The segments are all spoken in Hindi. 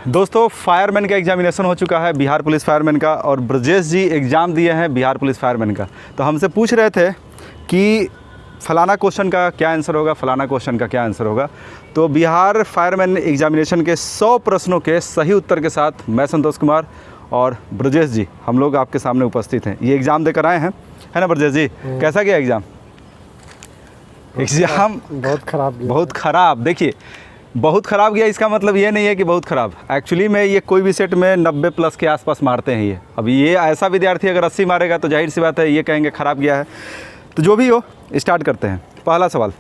दोस्तों फायरमैन का एग्जामिनेशन हो चुका है, बिहार पुलिस फायरमैन का, और ब्रजेश जी एग्ज़ाम दिए हैं बिहार पुलिस फायरमैन का। तो हमसे पूछ रहे थे कि फ़लाना क्वेश्चन का क्या आंसर होगा, फ़लाना क्वेश्चन का क्या आंसर होगा। तो बिहार फायरमैन एग्जामिनेशन के 100 प्रश्नों के सही उत्तर के साथ मैं संतोष कुमार और ब्रजेश जी हम लोग आपके सामने उपस्थित हैं। ये एग्ज़ाम देकर आए हैं, है ना ब्रजेश जी? कैसा गया एग्ज़ाम? एग्ज़ाम बहुत ख़राब। देखिए, बहुत ख़राब गया इसका मतलब ये नहीं है कि बहुत ख़राब। एक्चुअली में ये कोई भी सेट में 90 प्लस के आसपास मारते हैं ये। अब ये ऐसा विद्यार्थी अगर 80 मारेगा तो जाहिर सी बात है ये कहेंगे ख़राब गया है। तो जो भी हो, स्टार्ट करते हैं। पहला सवाल,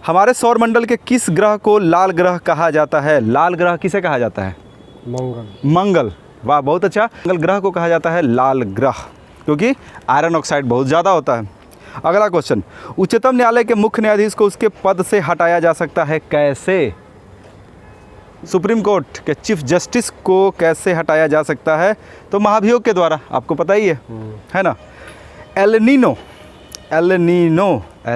हमारे सौर मंडल के किस ग्रह को लाल ग्रह कहा जाता है? लाल ग्रह किसे कहा जाता है? मंगल। वाह, बहुत अच्छा। मंगल ग्रह को कहा जाता है लाल ग्रह, क्योंकि आयरन ऑक्साइड बहुत ज़्यादा होता है। अगला क्वेश्चन, उच्चतम न्यायालय के मुख्य न्यायाधीश को उसके पद से हटाया जा सकता है कैसे? सुप्रीम कोर्ट के चीफ जस्टिस को कैसे हटाया जा सकता है? तो महाभियोग के द्वारा, आपको पता ही है ना। एल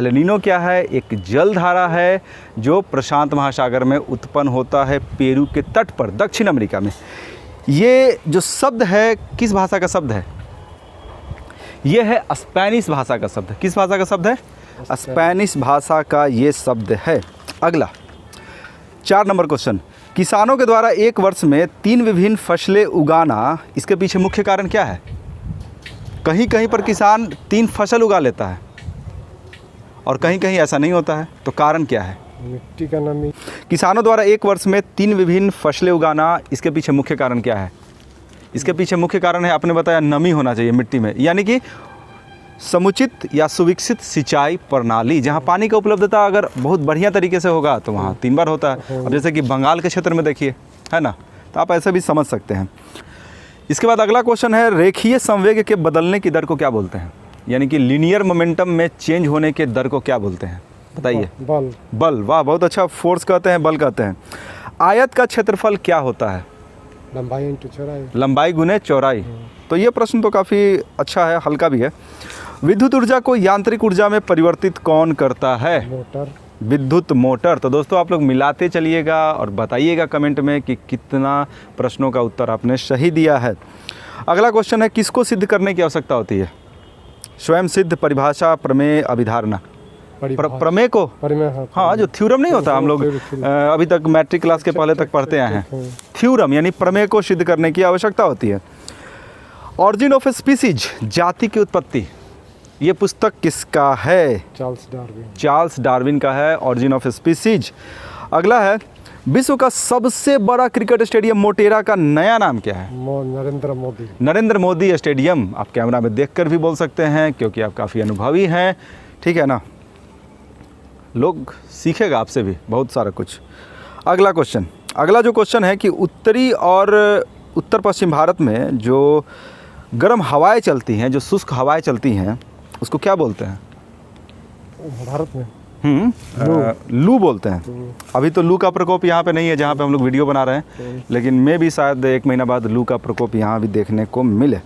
नीनो क्या है? एक जलधारा है जो प्रशांत महासागर में उत्पन्न होता है, पेरू के तट पर, दक्षिण अमेरिका में। ये जो शब्द है किस भाषा का शब्द है? ये है स्पेनिश भाषा का शब्द। किस भाषा का शब्द है? स्पेनिश भाषा का ये शब्द है। अगला 4 नंबर क्वेश्चन, किसानों के द्वारा एक वर्ष में 3 विभिन्न फसलें उगाना, इसके पीछे मुख्य कारण क्या है? कहीं कहीं पर किसान 3 फसल उगा लेता है और कहीं कहीं ऐसा नहीं होता है, तो कारण क्या है? मिट्टी का नमी। किसानों द्वारा एक वर्ष में 3 विभिन्न फसलें उगाना, इसके पीछे मुख्य कारण क्या है? इसके पीछे मुख्य कारण है, आपने बताया, नमी होना चाहिए मिट्टी में, यानी कि समुचित या सुविकसित सिंचाई प्रणाली। जहाँ पानी का उपलब्धता अगर बहुत बढ़िया तरीके से होगा तो वहाँ 3 बार होता है। अब जैसे कि बंगाल के क्षेत्र में देखिए, है ना, तो आप ऐसे भी समझ सकते हैं। इसके बाद अगला क्वेश्चन है, रेखीय संवेग के बदलने की दर को क्या बोलते हैं? यानी कि लीनियर मोमेंटम में चेंज होने के दर को क्या बोलते हैं? बताइए। बल। वाह, बहुत अच्छा। फोर्स कहते हैं, बल कहते हैं। आयत का क्षेत्रफल क्या होता है? लंबाई गुने चौड़ाई। तो ये प्रश्न तो काफ़ी अच्छा है, हल्का भी है। विद्युत ऊर्जा को यांत्रिक ऊर्जा में परिवर्तित कौन करता है? मोटर। विद्युत मोटर। तो दोस्तों आप लोग मिलाते चलिएगा और बताइएगा कमेंट में कि कितना प्रश्नों का उत्तर आपने सही दिया है। अगला क्वेश्चन है, किसको सिद्ध करने की आवश्यकता होती है? स्वयं सिद्ध, परिभाषा, प्रमेय, अभिधारणा। प्रमेय को, हाँ, जो थ्योरम नहीं होता, हम लोग अभी तक मैट्रिक क्लास के पहले तक पढ़ते आए हैं। थ्योरम यानी प्रमेय को सिद्ध करने की आवश्यकता होती है। ऑरिजिन ऑफ ए स्पीसीज, जाति की उत्पत्ति, ये पुस्तक किसका है? चार्ल्स डार्विन का है, ऑरिजिन ऑफ ए स्पीसीज। अगला है, विश्व का सबसे बड़ा क्रिकेट स्टेडियम मोटेरा का नया नाम क्या है? नरेंद्र मोदी स्टेडियम। आप कैमरा में देखकर भी बोल सकते हैं क्योंकि आप काफ़ी अनुभवी हैं, ठीक है ना। लोग सीखेगा आपसे भी बहुत सारा कुछ। अगला जो क्वेश्चन है कि उत्तरी और उत्तर पश्चिम भारत में जो गर्म हवाएं चलती हैं, जो शुष्क हवाएं चलती हैं, उसको क्या बोलते हैं भारत में? लू बोलते हैं। अभी तो लू का प्रकोप यहाँ पे नहीं है जहाँ पे हम लोग वीडियो बना रहे हैं, लेकिन मैं भी शायद 1 महीना बाद लू का प्रकोप यहाँ भी देखने को मिले।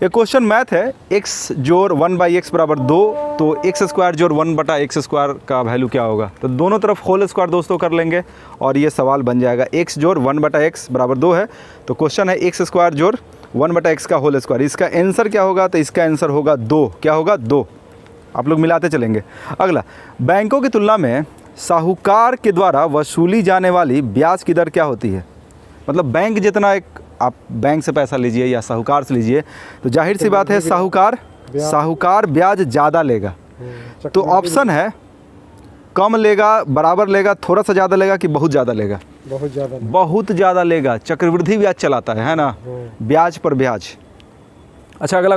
एक क्वेश्चन मैथ है, x जोड़ 1/x बराबर 2, तो x² जोड़ 1/x² का वैल्यू क्या होगा? तो दोनों तरफ होल स्क्वायर दोस्तों कर लेंगे और ये सवाल बन जाएगा। x जोड़ 1/x बराबर 2 है, तो क्वेश्चन है x² जोड़ 1/x का होल स्क्वायर। इसका आंसर क्या होगा? तो इसका आंसर होगा 2। क्या होगा? 2। आप लोग मिलाते चलेंगे। अगला, बैंकों की तुलना में साहूकार के द्वारा वसूली जाने वाली ब्याज की दर क्या होती है? मतलब बैंक जितना, एक आप बैंक से पैसा लीजिए या साहूकार से लीजिए तो जाहिर सी बात है साहूकार ब्याज ज़्यादा लेगा। तो ऑप्शन है, कम लेगा, बराबर लेगा, थोड़ा सा ज़्यादा लेगा कि बहुत ज़्यादा लेगा? बहुत ज़्यादा लेगा। चक्रवृद्धि ब्याज चलाता है ना, ब्याज पर ब्याज। अच्छा, अगला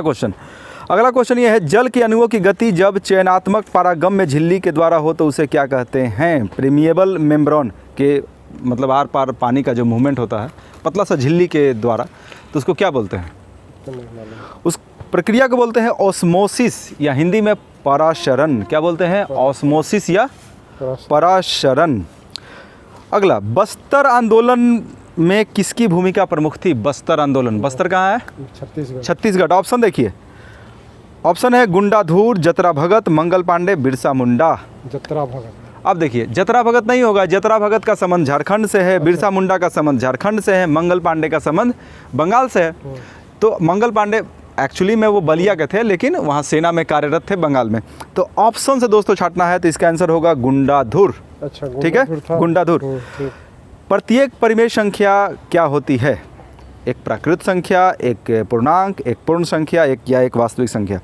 क्वेश्चन ये है, जल के अणुओं की गति जब चयनात्मक पारगम्य झिल्ली के द्वारा हो तो उसे क्या कहते हैं? प्रीमिएबल मेम्ब्रेन के, मतलब आर पार पानी का जो मूवमेंट होता है पतला सा झिल्ली के द्वारा, तो उसको क्या बोलते हैं? उस प्रक्रिया को बोलते हैं ऑस्मोसिस, या हिंदी में पराशरण। क्या बोलते हैं? ऑस्मोसिस या पराशरण। अगला, बस्तर आंदोलन में किसकी भूमिका प्रमुख थी? बस्तर आंदोलन। बस्तर कहाँ है? छत्तीसगढ़। ऑप्शन देखिए, ऑप्शन है गुंडाधुर, जतरा भगत, मंगल पांडे, बिरसा मुंडा। जतरा भगत। अब देखिए, जतरा भगत नहीं होगा। जतरा भगत का संबंध झारखंड से है, बिरसा मुंडा का संबंध झारखंड से है, मंगल पांडे का संबंध बंगाल से है। तो मंगल पांडे एक्चुअली में वो बलिया के थे, लेकिन वहाँ सेना में कार्यरत थे बंगाल में। तो ऑप्शन से दोस्तों छाटना है, तो इसका आंसर होगा गुंडाधुर। अच्छा, ठीक है, गुंडाधुर। ठीक। प्रत्येक परिमेय संख्या क्या होती है? एक प्राकृत संख्या, एक पूर्णांक, एक पूर्ण संख्या, एक वास्तविक संख्या।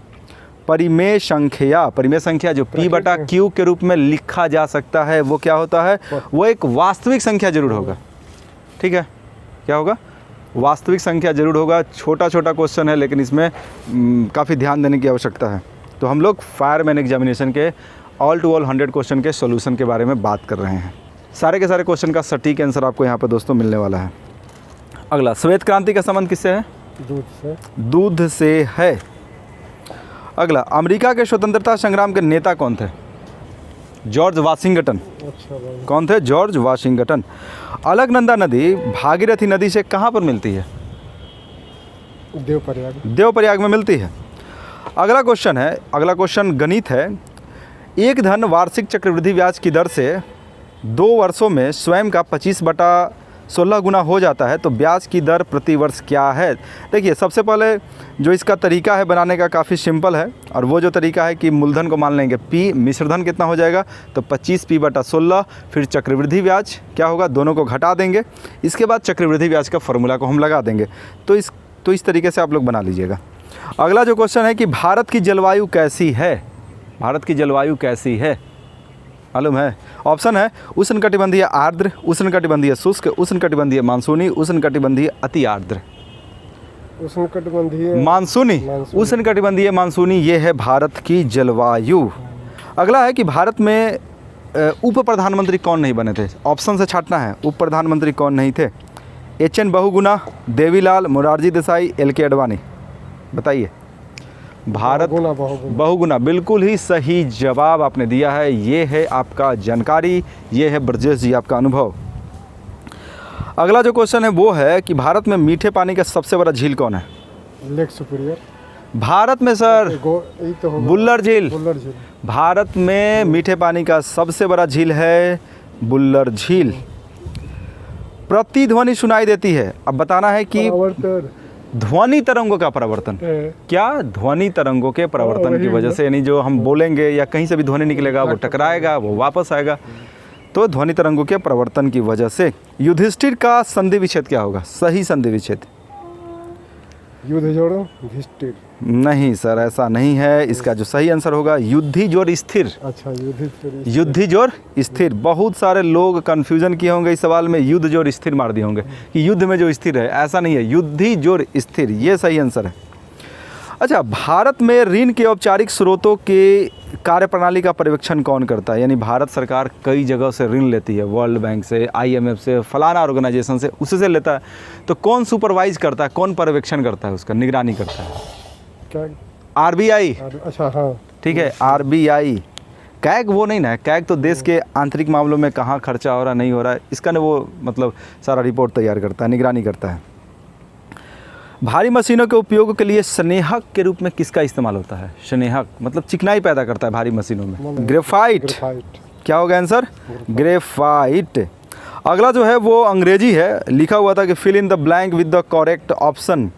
परिमेय संख्या जो P बटा Q के रूप में लिखा जा सकता है, वो क्या होता है? वो एक वास्तविक संख्या जरूर होगा। ठीक है, क्या होगा? वास्तविक संख्या जरूर होगा। छोटा छोटा क्वेश्चन है, लेकिन इसमें काफ़ी ध्यान देने की आवश्यकता है। तो हम लोग फायरमैन एग्जामिनेशन के ऑल टू ऑल 100 क्वेश्चन के सॉल्यूशन के बारे में बात कर रहे हैं। सारे के सारे क्वेश्चन का सटीक आंसर आपको यहाँ पर दोस्तों मिलने वाला है। अगला, श्वेत क्रांति का संबंध किससे है? दूध से है। अगला, अमेरिका के स्वतंत्रता संग्राम के नेता कौन थे? George Washington. अच्छा भाई। कौन थे? George Washington. अलकनंदा नदी भागीरथी नदी से कहाँ पर मिलती है? देवप्रयाग में मिलती है। अगला क्वेश्चन गणित है। एक धन वार्षिक चक्रवृद्धि ब्याज की दर से 2 वर्षों में स्वयं का 25/16 गुना हो जाता है, तो ब्याज की दर प्रति वर्ष क्या है? देखिए, सबसे पहले जो इसका तरीका है बनाने का काफ़ी सिंपल है, और वो जो तरीका है कि मूलधन को मान लेंगे P, मिश्रधन कितना हो जाएगा? तो 25P/16, फिर चक्रवृद्धि ब्याज क्या होगा? दोनों को घटा देंगे, इसके बाद चक्रवृद्धि ब्याज का फॉर्मूला को हम लगा देंगे। तो इस तरीके से आप लोग बना लीजिएगा। अगला जो क्वेश्चन है कि भारत की जलवायु कैसी है? भारत की जलवायु कैसी है मालूम है? ऑप्शन है उष्णकटिबंधीय आर्द्र, उष्णकटिबंधीय शुष्क, उष्णकटिबंधीय मानसूनी, उष्णकटिबंधीय अति आर्द्र। उष्णकटिबंधीय मानसूनी, ये है भारत की जलवायु। अगला है कि भारत में उप प्रधानमंत्री कौन नहीं बने थे? ऑप्शन से छाटना है। उप प्रधानमंत्री कौन नहीं थे? HN Bahuguna, Devilal, Morarji Desai, LK Advani. बताइए। भारत बहुगुणा, बिल्कुल ही सही जवाब आपने दिया है। ये है आपका जानकारी, ये है ब्रजेश जी आपका अनुभव। अगला जो क्वेश्चन है वो है कि भारत में मीठे पानी का सबसे बड़ा झील कौन है? Lake superior. भारत में सर बुल्लर झील। भारत में मीठे पानी का सबसे बड़ा झील है बुल्लर झील। प्रतिध्वनि सुनाई देती है। अब बताना है कि ध्वनि तरंगों का परिवर्तन क्या? ध्वनि तरंगों के परिवर्तन की वजह से, यानी जो हम बोलेंगे या कहीं से भी ध्वनि निकलेगा, वो टकराएगा, वो वापस आएगा। तो ध्वनि तरंगों के परिवर्तन की वजह से। युधिष्ठिर का संधि विच्छेद क्या होगा? सही संधि विच्छेद। युद्ध जोड़ो युधिष्ठिर। नहीं सर, ऐसा नहीं है। इसका जो सही आंसर होगा युद्धि जोर स्थिर। अच्छा, युद्धि जोर स्थिर। बहुत सारे लोग कंफ्यूजन किए होंगे इस सवाल में, युद्ध जोर स्थिर मार दिए होंगे कि युद्ध में जो स्थिर है, ऐसा नहीं है, युद्धि जोर स्थिर, ये सही आंसर है। अच्छा, भारत में ऋण के औपचारिक स्रोतों के कार्यप्रणाली का पर्यवेक्षण कौन करता है? यानी भारत सरकार कई जगह से ऋण लेती है, वर्ल्ड बैंक से, IMF से, फलाना ऑर्गेनाइजेशन से, उससे लेता है। तो कौन सुपरवाइज करता है, कौन पर्यवेक्षण करता है, उसका निगरानी करता है? क्या? RBI। अच्छा, हाँ, ठीक है, RBI। कैग वो नहीं ना, कैग तो देश के आंतरिक मामलों में कहाँ खर्चा हो रहा नहीं हो रहा है, इसका ना वो मतलब सारा रिपोर्ट तैयार करता है, निगरानी करता है। भारी मशीनों के उपयोग के लिए स्नेहक के रूप में किसका इस्तेमाल होता है? स्नेहक मतलब चिकनाई पैदा करता है भारी मशीनों में। ग्रेफाइट। क्या होगा आंसर? ग्रेफाइट। अगला जो है वो अंग्रेजी है। लिखा हुआ था कि fill in the blank with the correct option.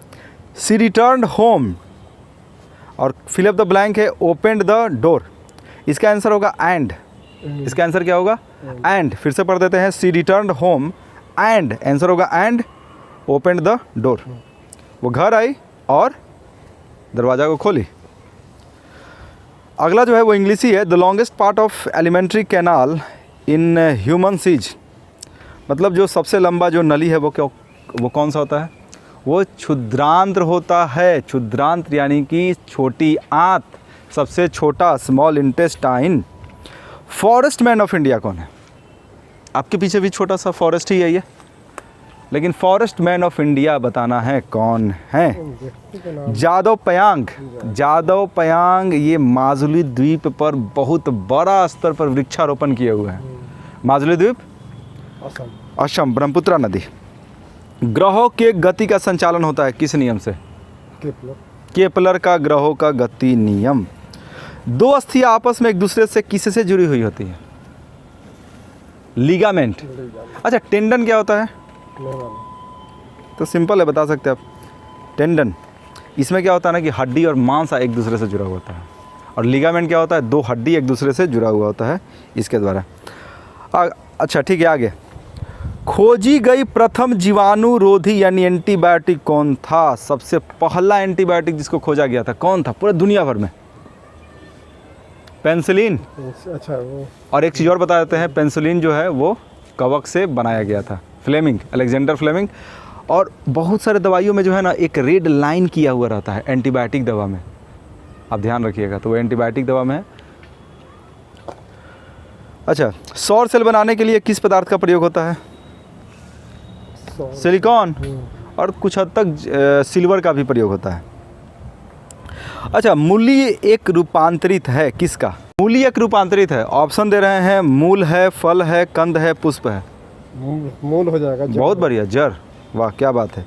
She returned home, और फिल अप द ब्लैंक है ओपनड द डोर। इसका आंसर होगा एंड। इसका आंसर क्या होगा? एंड। फिर से पढ़ देते हैं। She returned home and, answer होगा एंड ओपनड द डोर। वो घर आई और दरवाज़ा को खोली। अगला जो है वो इंग्लिश ही है। The longest part of alimentary canal in human सीज, मतलब जो सबसे लंबा जो नली है वो कौन सा होता है? वो क्षुद्रांत्र होता है। क्षुद्रांत्र यानी कि छोटी आंत, सबसे छोटा, small intestine. Forest man of India कौन है? आपके पीछे भी छोटा सा फॉरेस्ट ही है ये, लेकिन फॉरेस्ट मैन ऑफ इंडिया बताना है कौन है? जादव पयांग। जादव पयांग ये माजुली द्वीप पर बहुत बड़ा स्तर पर वृक्षारोपण किए हुए हैं। माजुली द्वीप असम, ब्रह्मपुत्रा नदी। ग्रहों के गति का संचालन होता है किस नियम से? केपलर का ग्रहों का गति नियम। दो अस्थियां आपस में एक दूसरे से किससे जुड़ी हुई होती है? लिगामेंट। अच्छा, टेंडन क्या होता है? नहीं मालूम। तो सिंपल है, बता सकते हैं आप। टेंडन, इसमें क्या होता है ना कि हड्डी और मांस एक दूसरे से जुड़ा हुआ होता है, और लिगामेंट क्या होता है? दो हड्डी एक दूसरे से जुड़ा हुआ होता है इसके द्वारा। अच्छा ठीक है, आगे। खोजी गई प्रथम जीवाणुरोधी यानी एंटीबायोटिक कौन था? सबसे पहला एंटीबायोटिक जिसको खोजा गया था कौन था पूरे दुनिया भर में? पेनिसिलिन। अच्छा वो और एक चीज़ और बता देते हैं, पेनिसिलिन जो है वो कवक से बनाया गया था, फ्लेमिंग, अलेक्जेंडर फ्लेमिंग। और बहुत सारे दवाइयों में जो है ना एक रेड लाइन किया हुआ रहता है एंटीबायोटिक दवा में, आप ध्यान रखिएगा, तो वो एंटीबायोटिक दवा में है। अच्छा, सौर सेल बनाने के लिए किस पदार्थ का प्रयोग होता है? सिलिकॉन, और कुछ हद तक सिल्वर का भी प्रयोग होता है। अच्छा, मूली एक रूपांतरित है किसका? मूली एक रूपांतरित है, ऑप्शन दे रहे हैं, मूल है, फल है, कंद है, पुष्प है। मूल हो जाएगा। बहुत बढ़िया, जड़। वाह क्या बात है,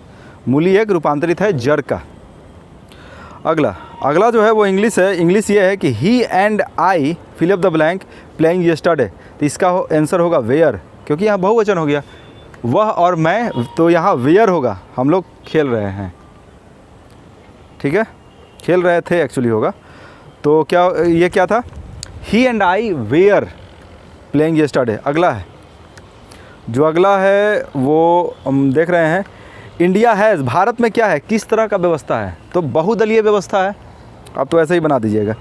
मूली एक रूपांतरित है जड़ का। अगला जो है वो इंग्लिश है। इंग्लिश ये है कि he and I fill up the blank playing yesterday, तो इसका आंसर होगा वेयर, क्योंकि यहाँ बहुवचन हो गया। वह और मैं, तो यहाँ वेयर होगा, हम लोग खेल रहे हैं, ठीक है, खेल रहे थे एक्चुअली होगा। तो क्या ये क्या था? He and I were playing yesterday. अगला है, जो अगला है वो हम देख रहे हैं, इंडिया है, भारत में क्या है, किस तरह का व्यवस्था है? तो बहुदलीय व्यवस्था है, आप तो ऐसे ही बना दीजिएगा।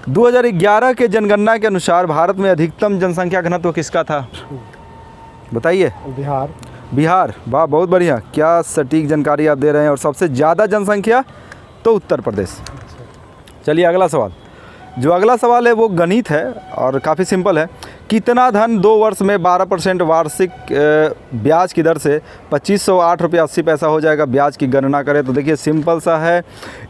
2011 के जनगणना के अनुसार भारत में अधिकतम जनसंख्या घनत्व किसका था? बताइए। बिहार। वाह बहुत बढ़िया, क्या सटीक जानकारी आप दे रहे हैं। और सबसे ज़्यादा जनसंख्या तो उत्तर प्रदेश। चलिए अगला सवाल। जो अगला सवाल है वो गणित है और काफ़ी सिंपल है। कितना धन 2 वर्ष में 12% वार्षिक ब्याज की दर से 2508 रुपये 80 पैसा हो जाएगा? ब्याज की गणना करें तो देखिए सिंपल सा है,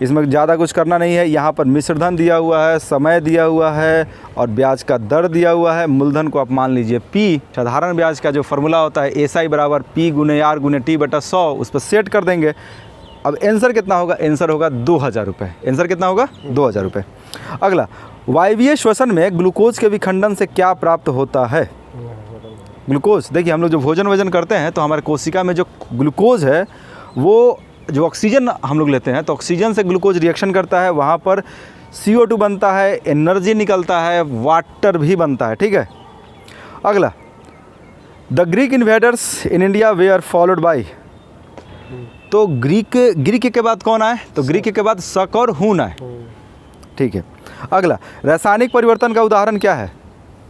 इसमें ज़्यादा कुछ करना नहीं है। यहाँ पर मिश्र धन दिया हुआ है, समय दिया हुआ है और ब्याज का दर दिया हुआ है। मूलधन को आप मान लीजिए P, साधारण ब्याज का जो फॉर्मूला होता है SI बराबर P गुने R गुने T बटा 100, उस पर सेट कर देंगे। अब आंसर कितना होगा? आंसर होगा 2000 रुपये। आंसर कितना होगा? 2000 रुपये। अगला, वायवीय श्वसन में ग्लूकोज के विखंडन से क्या प्राप्त होता है? ग्लूकोज, देखिए हम लोग जो भोजन वजन करते हैं तो हमारे कोशिका में जो ग्लूकोज है वो, जो ऑक्सीजन हम लोग लेते हैं तो ऑक्सीजन से ग्लूकोज रिएक्शन करता है, वहाँ पर CO2 बनता है, एनर्जी निकलता है, वाटर भी बनता है, ठीक है। अगला, the Greek invaders in India were followed by, तो ग्रीक के बाद कौन आए? तो ग्रीक के बाद शक और हून आए, ठीक है। अगला, रासायनिक परिवर्तन का उदाहरण क्या है?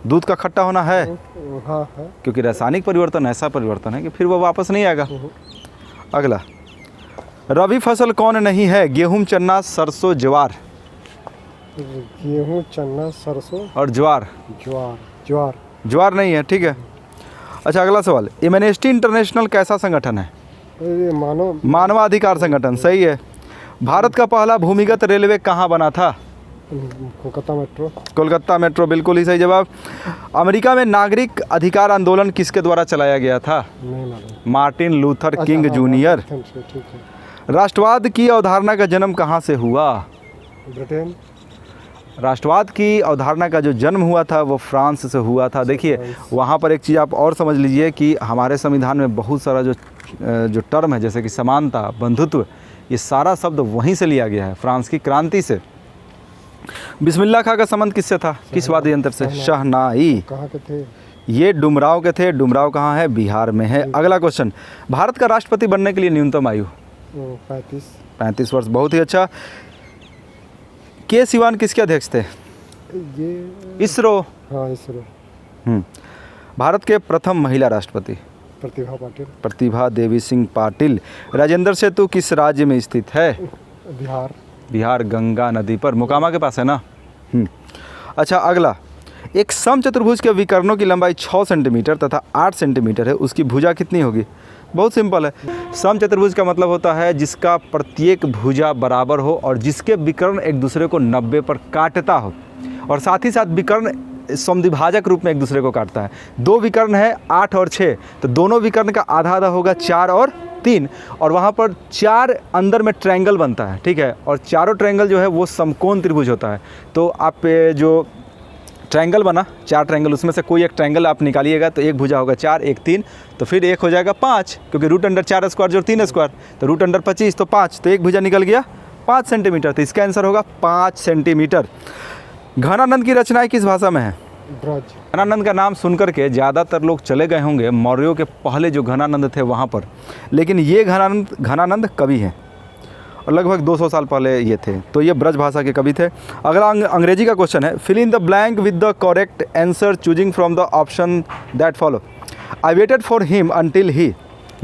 दूध का खट्टा होना है? हाँ है। क्योंकि रासायनिक परिवर्तन ऐसा परिवर्तन है कि फिर वो वापस नहीं आएगा। अगला, रबी फसल कौन नहीं है? गेहूं, चना, सरसों, ज्वार। गेहूँ, चना, सरसों और ज्वार। ज्वार नहीं है, ठीक है। अच्छा अगला सवाल, एमनेस्टी इंटरनेशनल कैसा संगठन है? ये मानवाधिकार संगठन, सही है। भारत का पहला भूमिगत रेलवे कहाँ बना था? कोलकाता मेट्रो, बिल्कुल ही सही जवाब। अमेरिका में नागरिक अधिकार आंदोलन किसके द्वारा चलाया गया था? Martin Luther king junior. राष्ट्रवाद की अवधारणा का जन्म कहाँ से हुआ? ब्रिटेन। राष्ट्रवाद की अवधारणा का जो जन्म हुआ था वो फ्रांस से हुआ था। देखिए वहाँ पर एक चीज़ आप और समझ लीजिए कि हमारे संविधान में बहुत सारा जो टर्म है, जैसे कि समानता, बंधुत्व, ये सारा शब्द वहीं से लिया गया है, फ्रांस की क्रांति से। बिस्मिल्लाह खां का संबंध किससे था? किस वाद्य यंत्र से? शहनाई। कहाँ के थे? ये डुमराव के थे। डुमराव कहाँ है? बिहार में है। अगला क्वेश्चन, भारत का राष्ट्रपति बनने के लिए न्यूनतम आयु? 35 वर्ष, बहुत ही अच्छा। के सिवान किसके अध्यक्ष थे? ये इसरो। हाँ इसरो। भारत के प्रथम महिला राष्ट्रपति? प्रतिभा देवी सिंह पाटिल। राजेंद्र सेतु किस राज्य में स्थित है? बिहार, गंगा नदी पर, मोकामा के पास है ना। अच्छा अगला, एक समचतुर्भुज के विकर्णों की लंबाई 6 सेंटीमीटर तथा 8 सेंटीमीटर है, उसकी भुजा कितनी होगी? बहुत सिंपल है। समचतुर्भुज का मतलब होता है जिसका प्रत्येक भुजा बराबर हो और जिसके विकर्ण एक दूसरे को 90 पर काटता हो, और साथ ही साथ विकर्ण समद्विभाजक रूप में एक दूसरे को काटता है। 2 विकर्ण है 8 और 6, तो दोनों विकर्ण का आधा आधा होगा 4 और 3, और वहाँ पर 4 अंदर में ट्रायंगल बनता है, ठीक है। और चारों ट्रायंगल जो है वो समकोण त्रिभुज होता है। तो आप जो ट्रायंगल बना, 4 ट्रायंगल, उसमें से कोई एक ट्रायंगल आप निकालिएगा तो एक भुजा होगा 4, एक 3, तो फिर एक हो जाएगा 5, क्योंकि रूट अंडर 4 स्क्वायर जो 3 स्क्वायर, तो रूट अंडर 25 तो 5, तो एक भुजा निकल गया 5 सेंटीमीटर, तो इसका आंसर होगा 5 सेंटीमीटर। घनानंद की रचनाएं किस भाषा में है? ब्रज। घनानंद का नाम सुनकर के ज़्यादातर लोग चले गए होंगे मौर्यों के पहले जो घनानंद थे वहाँ पर, लेकिन ये घनानंद कवि हैं और लगभग 200 साल पहले ये थे, तो ये ब्रज भाषा के कवि थे। अगला अंग्रेजी का क्वेश्चन है, fill in the blank with the correct answer choosing from the option that follow. I waited for him until he,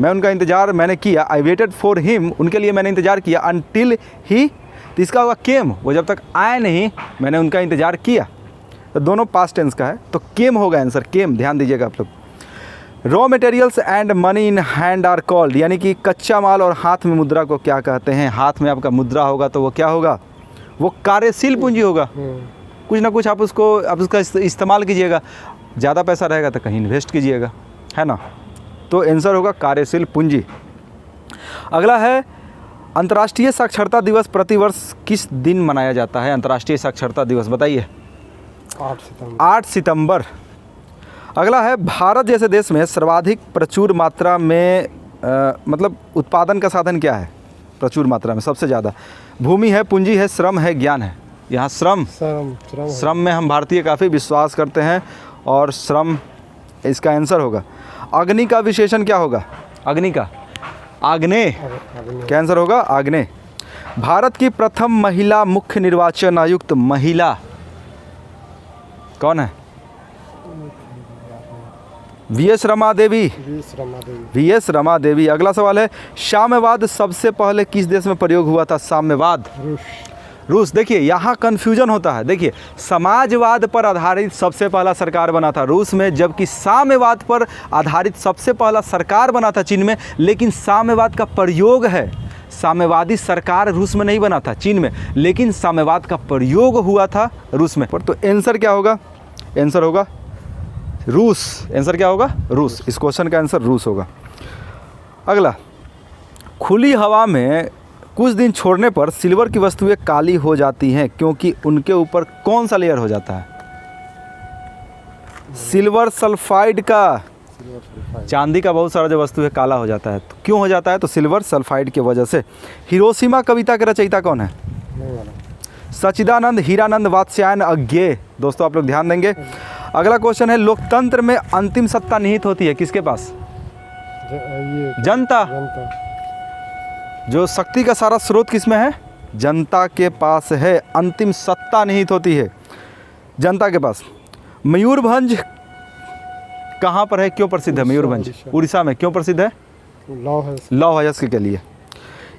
मैं उनका इंतज़ार मैंने किया, आई वेटेड फॉर हिम, उनके लिए मैंने इंतज़ार किया, अनटिल ही, तो इसका होगा केम, वो जब तक आए नहीं मैंने उनका इंतज़ार किया, तो दोनों पास्ट टेंस का है, तो केम होगा आंसर, केम, ध्यान दीजिएगा आप लोग। Raw materials and money in hand are called, यानी कि कच्चा माल और हाथ में मुद्रा को क्या कहते हैं? हाथ में आपका मुद्रा होगा तो वो क्या होगा? वो कार्यशील पूंजी होगा। कुछ ना कुछ आप उसका इस्तेमाल कीजिएगा, ज़्यादा पैसा रहेगा तो कहीं इन्वेस्ट कीजिएगा, है ना, तो आंसर होगा कार्यशील पूंजी। अगला है, अंतर्राष्ट्रीय साक्षरता दिवस प्रतिवर्ष किस दिन मनाया जाता है? अंतर्राष्ट्रीय साक्षरता दिवस बताइए। 8 सितंबर। अगला है, भारत जैसे देश में सर्वाधिक प्रचुर मात्रा में मतलब उत्पादन का साधन क्या है? प्रचुर मात्रा में सबसे ज़्यादा भूमि है, पूंजी है, श्रम है, ज्ञान है। यहाँ श्रम में हम भारतीय काफ़ी विश्वास करते हैं और श्रम इसका आंसर होगा। अग्नि का विशेषण क्या होगा? अग्नि का आग्नेय, क्या आंसर होगा? आग्नेय। भारत की प्रथम महिला मुख्य निर्वाचन आयुक्त महिला कौन है? वी.एस. रमा देवी। वी.एस. रमा देवी। अगला सवाल है, साम्यवाद सबसे पहले किस देश में प्रयोग हुआ था? साम्यवाद रूस। देखिए यहाँ कन्फ्यूजन होता है, देखिए समाजवाद पर आधारित सबसे पहला सरकार बना था रूस में, जबकि साम्यवाद पर आधारित सबसे पहला सरकार बना था चीन में, लेकिन साम्यवाद का प्रयोग है, साम्यवादी सरकार रूस में नहीं बना था, चीन में, लेकिन साम्यवाद का प्रयोग हुआ था रूस में। तो आंसर क्या होगा? आंसर होगा रूस। आंसर क्या होगा? रूस। इस क्वेश्चन का आंसर रूस होगा। अगला, खुली हवा में कुछ दिन छोड़ने पर सिल्वर की वस्तुएं काली हो जाती हैं क्योंकि उनके ऊपर कौन सा लेयर हो जाता है? सिल्वर सल्फाइड का। चांदी का बहुत सारा जो वस्तु है काला हो जाता है, तो क्यों हो जाता है? तो सिल्वर सल्फाइड की वजह से। हिरोशिमा कविता के रचयिता कौन है? सच्चिदानंद, हीरानंद, वात्स्यायन, अज्ञेय। दोस्तों आप लोग ध्यान देंगे। अगला क्वेश्चन है, लोकतंत्र में अंतिम सत्ता निहित होती है किसके पास? जनता। जो शक्ति का सारा स्रोत किसमें है? जनता के पास है, अंतिम सत्ता निहित होती है जनता के पास। मयूरभंज कहाँ पर है, क्यों प्रसिद्ध है मयूरभंज? उड़ीसा में। क्यों प्रसिद्ध है? लौह अयस्क के लिए।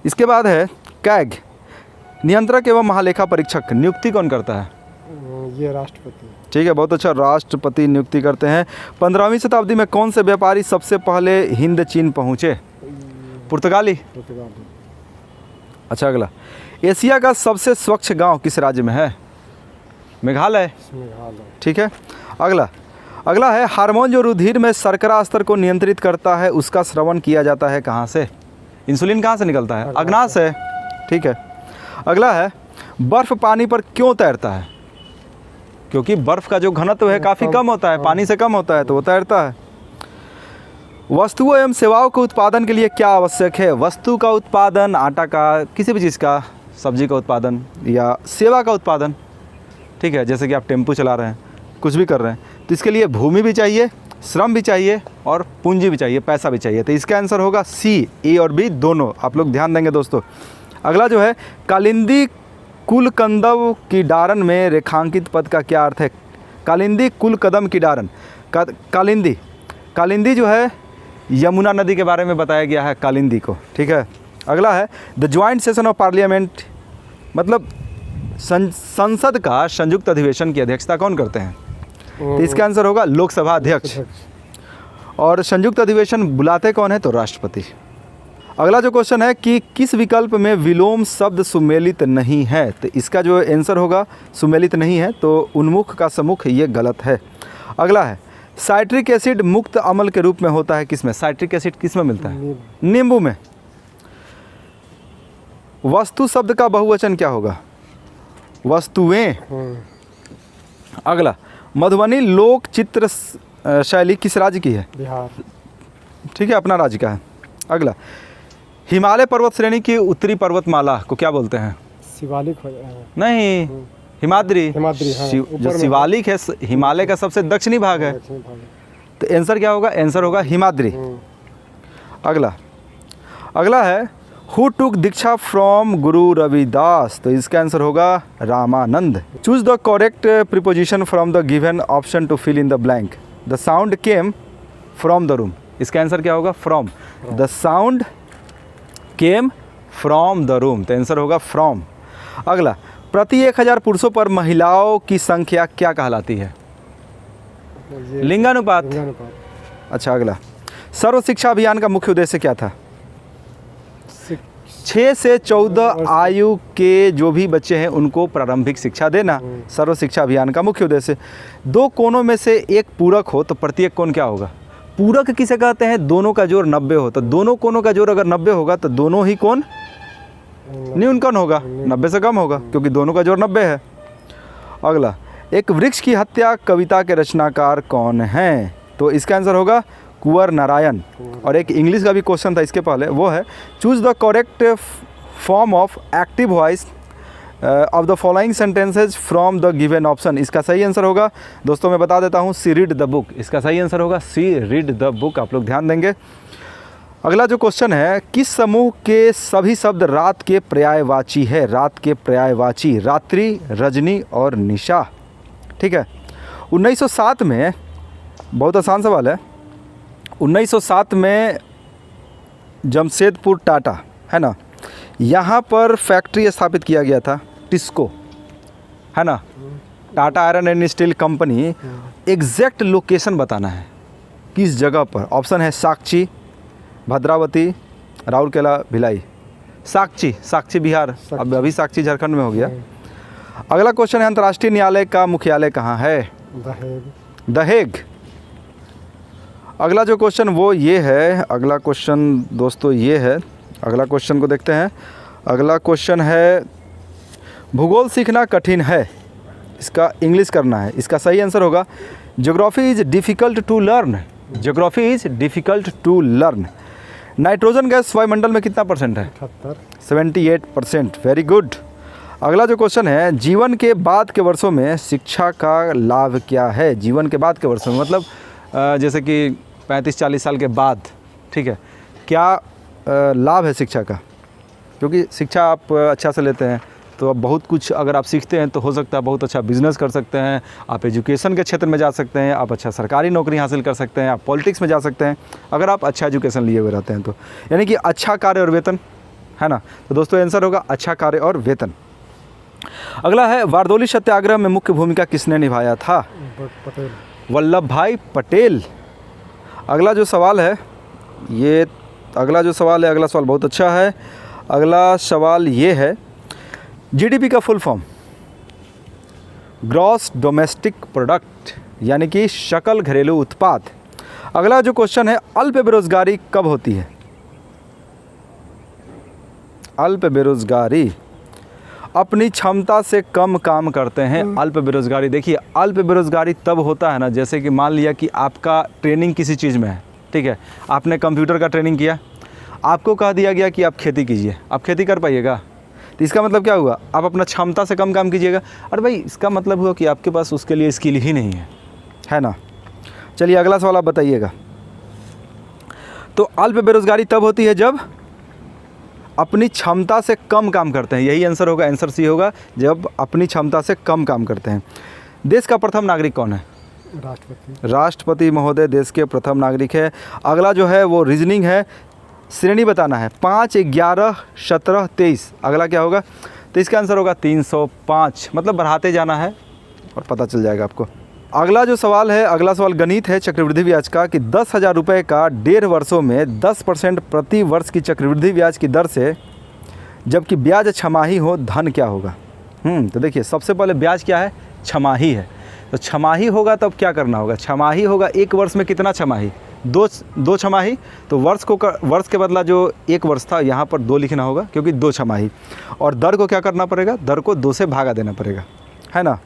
इसके बाद है कैग, नियंत्रक एवं महालेखा परीक्षक नियुक्ति कौन करता है? ये राष्ट्रपति। ठीक है, बहुत अच्छा, राष्ट्रपति नियुक्ति करते हैं। 15वीं शताब्दी में कौन से व्यापारी सबसे पहले हिंद चीन पहुँचे? पुर्तगाली। अच्छा, अगला, एशिया का सबसे स्वच्छ गांव किस राज्य में है? मेघालय। ठीक है। अगला है, हार्मोन जो रुधिर में शर्करा स्तर को नियंत्रित करता है उसका श्रवण किया जाता है कहाँ से? इंसुलिन कहाँ से निकलता है? अग्नाशय से। ठीक है। अगला है, बर्फ पानी पर क्यों तैरता है? क्योंकि बर्फ का जो घनत्व है काफ़ी कम होता है, पानी से कम होता है, तो वो तैरता है। वस्तुओं एवं सेवाओं के उत्पादन के लिए क्या आवश्यक है? वस्तु का उत्पादन, आटा का, किसी भी चीज़ का, सब्जी का उत्पादन या सेवा का उत्पादन। ठीक है, जैसे कि आप टेम्पो चला रहे हैं, कुछ भी कर रहे हैं, तो इसके लिए भूमि भी चाहिए, श्रम भी चाहिए और पूंजी भी चाहिए, पैसा भी चाहिए। तो इसका आंसर होगा सी, ए और बी दोनों। आप लोग ध्यान देंगे दोस्तों। अगला जो है, कालिंदी कुल कंदव की डारन में रेखांकित पद का क्या अर्थ है? कालिंदी कुल कदम की डारन। कालिंदी जो है यमुना नदी के बारे में बताया गया है कालिंदी को। ठीक है। अगला है, the joint session of parliament, मतलब संसद का संयुक्त अधिवेशन की अध्यक्षता कौन करते हैं? तो इसका आंसर होगा लोकसभा अध्यक्ष। और संयुक्त अधिवेशन बुलाते कौन है? तो राष्ट्रपति। अगला जो क्वेश्चन है कि किस विकल्प में विलोम शब्द सुमेलित नहीं है? तो इसका जो आंसर होगा सुमेलित नहीं है, तो उन्मुख का सम्मुख, ये गलत है। अगला है, साइट्रिक एसिड मुक्त अम्ल के रूप में होता है किसमें? साइट्रिक एसिड किसमें मिलता है? नींबू में। वस्तु शब्द का बहुवचन क्या होगा? वस्तुएं। अगला, मधुबनी लोक चित्र शैली किस राज्य की है? बिहार। ठीक है, अपना राज्य का है। अगला, हिमालय पर्वत श्रेणी की उत्तरी पर्वतमाला को क्या बोलते हैं? शिवालिक नहीं, हिमाद्री। हिमाद्री, हाँ, जो ऊपर में शिवालिक है, हिमालय का सबसे दक्षिणी भाग है, दक्षिणी भाग। तो आंसर क्या होगा? आंसर होगा हिमाद्री। अगला है, who took Diksha from Guru Ravidas, तो इसका आंसर होगा Ramanand. Choose the correct preposition from the given option to fill in the blank. The sound came from the room, इसका आंसर क्या होगा? From. The sound came from the room, तो आंसर होगा फ्रॉम। अगला, प्रति 1000 पुरुषों पर महिलाओं की संख्या क्या कहलाती है? ये लिंगानुपात। लिंगानुपात। अच्छा, अगला, सर्व शिक्षा अभियान का मुख्य उद्देश्य क्या था? शिक- 6 से 14 आयु के जो भी बच्चे हैं उनको प्रारंभिक शिक्षा देना सर्व शिक्षा अभियान का मुख्य उद्देश्य। दो कोणों में से एक पूरक हो तो प्रत्येक कोण क्या होगा? पूरक किसे कहते हैं? दोनों का जोड़ 90 हो, तो दोनों कोणों का जोड़ अगर 90 होगा तो दोनों ही कोण न्यूनकोण होगा, 90 से कम होगा, क्योंकि दोनों का जोड़ 90 है। अगला, एक वृक्ष की हत्या कविता के रचनाकार कौन हैं? तो इसका आंसर होगा कुंवर नारायण। और एक इंग्लिश का भी क्वेश्चन था इसके पहले, वो है choose the correct form of active voice of the following sentences from the given option. इसका सही आंसर होगा, दोस्तों मैं बता देता हूँ, सी रीड द बुक। इसका सही आंसर होगा सी रीड द बुक, आप लोग ध्यान देंगे। अगला जो क्वेश्चन है, किस समूह के सभी शब्द रात के पर्यायवाची है? रात के पर्यायवाची रात्रि, रजनी और निशा। ठीक है, 1907 में, बहुत आसान सवाल है, 1907 में जमशेदपुर टाटा है ना, यहाँ पर फैक्ट्री स्थापित किया गया था, टिस्को है ना, Tata iron and steel company. Exact location बताना है किस जगह पर। ऑप्शन है साक्षी, भद्रावती, राउरकेला, भिलाई। साक्षी बिहार, अब अभी साक्षी झारखंड में हो गया। अगला क्वेश्चन है, अंतर्राष्ट्रीय न्यायालय का मुख्यालय कहाँ है? दहेग। दहेग। अगला जो क्वेश्चन वो ये है, अगला क्वेश्चन दोस्तों ये है, अगला क्वेश्चन को देखते हैं। अगला क्वेश्चन है, भूगोल सीखना कठिन है, इसका इंग्लिश करना है। इसका सही आंसर होगा geography is difficult to learn. Geography is difficult to learn. Nitrogen gas वायुमंडल में कितना परसेंट है? 78%। Very good. अगला जो क्वेश्चन है, जीवन के बाद के वर्षों में शिक्षा का लाभ क्या है? जीवन के बाद के वर्षों में मतलब जैसे कि 35-40 साल के बाद, ठीक है, क्या लाभ है शिक्षा का? क्योंकि शिक्षा आप अच्छा से लेते हैं तो अब बहुत कुछ अगर आप सीखते हैं तो हो सकता है बहुत अच्छा बिजनेस कर सकते हैं, आप एजुकेशन के क्षेत्र में जा सकते हैं, आप अच्छा सरकारी नौकरी हासिल कर सकते हैं, आप पॉलिटिक्स में जा सकते हैं अगर आप अच्छा एजुकेशन लिए हुए रहते हैं तो, यानी कि अच्छा कार्य और वेतन, है ना। तो दोस्तों आंसर होगा अच्छा कार्य और वेतन। अगला है, बारदौली सत्याग्रह में मुख्य भूमिका किसने निभाया था? पटेल। वल्लभ भाई पटेल। अगला जो सवाल है अगला सवाल बहुत अच्छा है। अगला सवाल ये है, जीडीपी का full form? Gross domestic product, यानी कि सकल घरेलू उत्पाद। अगला जो क्वेश्चन है, अल्प बेरोजगारी कब होती है? अल्प बेरोजगारी अपनी क्षमता से कम काम करते हैं। अल्प बेरोजगारी, देखिए अल्प बेरोजगारी तब होता है ना, जैसे कि मान लिया कि आपका ट्रेनिंग किसी चीज़ में है, ठीक है, आपने कंप्यूटर का ट्रेनिंग किया, आपको कह दिया गया कि आप खेती कीजिए, आप खेती कर पाइएगा? तो इसका मतलब क्या हुआ? आप अपना क्षमता से कम काम कीजिएगा। अरे भाई, इसका मतलब हुआ कि आपके पास उसके लिए स्किल ही नहीं है ना। चलिए अगला सवाल आप बताइएगा। तो अल्प बेरोजगारी तब होती है जब अपनी क्षमता से कम काम करते हैं, यही आंसर होगा, आंसर सी होगा, जब अपनी क्षमता से कम काम करते हैं। देश का प्रथम नागरिक कौन है? राष्ट्रपति। राष्ट्रपति महोदय देश के प्रथम नागरिक है। अगला जो है वो रीजनिंग है, श्रेणी बताना है, 5, 11, 17, 23। अगला क्या होगा? तो इसका आंसर होगा 305, मतलब बढ़ाते जाना है और पता चल जाएगा आपको। अगला जो सवाल है, अगला सवाल गणित है चक्रवृद्धि ब्याज का, कि 10,000 रुपये का 1.5 वर्षों में 10% प्रति वर्ष की चक्रवृद्धि ब्याज की दर से, जबकि ब्याज छमाही हो, धन क्या होगा? तो देखिए सबसे पहले ब्याज क्या है? छमाही है। तो छमाही होगा तब क्या करना होगा? छमाही होगा, एक वर्ष में कितना छमाही? दो छमाही। तो वर्ष के बदला जो एक वर्ष था यहाँ पर 2 लिखना होगा, क्योंकि 2 छमाही। और दर को क्या करना पड़ेगा? दर को 2 से भागा देना पड़ेगा, है ना।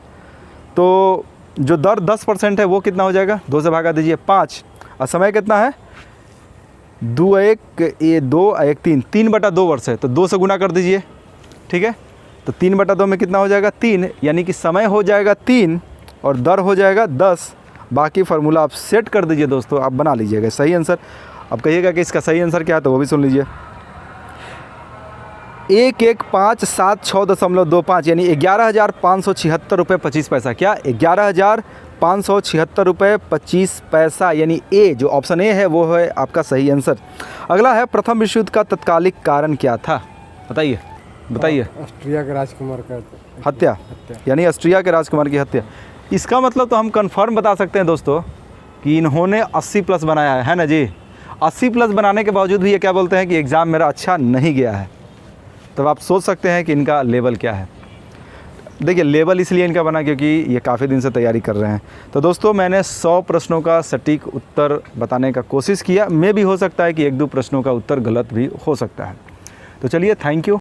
तो जो दर 10% है वो कितना हो जाएगा, 2 से भागा दीजिए 5, और समय कितना है 2 1 ये 2 1 3, 3/2 वर्ष है, तो 2 से गुना कर दीजिए, ठीक है। तो 3/2 में कितना हो जाएगा 3, यानी कि समय हो जाएगा 3 और दर हो जाएगा 10। बाकी फार्मूला आप सेट कर दीजिए दोस्तों, आप बना लीजिएगा सही आंसर। अब कहिएगा कि इसका सही आंसर क्या है, तो वो भी सुन लीजिए। 115726.25 यानी 11,576 रुपये 25 पैसा। क्या 11,576 रुपये 25 पैसा, यानी ए जो ऑप्शन ए है वो है आपका सही आंसर। अगला है प्रथम विश्व युद्ध का तत्कालिक कारण क्या था, बताइए बताइए। ऑस्ट्रिया के राजकुमार का हत्या, यानी ऑस्ट्रिया के राजकुमार की हत्या। इसका मतलब तो हम कंफर्म बता सकते हैं दोस्तों कि इन्होंने 80+ बनाया है ना जी। 80+ बनाने के बावजूद भी ये क्या बोलते हैं कि एग्ज़ाम मेरा अच्छा नहीं गया है। तब आप सोच सकते हैं कि इनका लेवल क्या है। देखिए लेवल इसलिए इनका बना क्योंकि ये काफ़ी दिन से तैयारी कर रहे हैं। तो दोस्तों मैंने 100 प्रश्नों का सटीक उत्तर बताने का कोशिश किया, में भी हो सकता है कि 1-2 प्रश्नों का उत्तर गलत भी हो सकता है। तो चलिए थैंक यू।